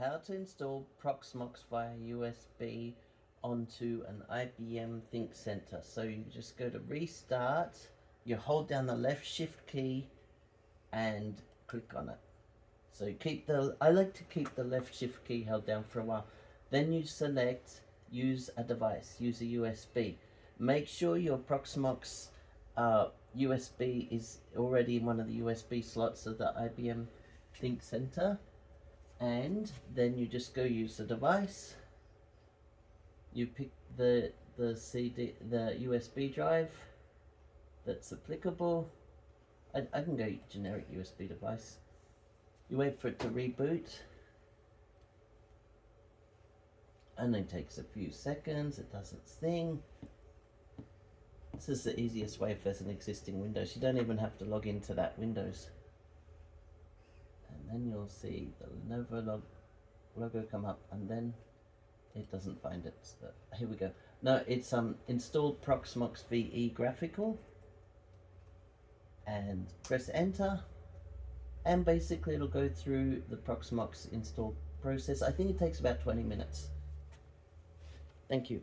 How to install ProxMox via USB onto an IBM Thinkcentre. So you just go to restart, you hold down the left shift key and click on it. So I like to keep the left shift key held down for a while. Then you select use a device, use a USB. Make sure your ProxMox USB is already in one of the USB slots of the IBM Thinkcentre. And then you just go use the device. You pick the USB drive that's applicable. I can go generic USB device. You wait for it to reboot. And it takes a few seconds, it does its thing. This is the easiest way if there's an existing Windows. You don't even have to log into that Windows. And then you'll see the Lenovo logo come up, and then it doesn't find it. So here we go. No, it's installed ProxMox VE graphical, and press enter, and basically it'll go through the ProxMox install process. I think it takes about 20 minutes. Thank you.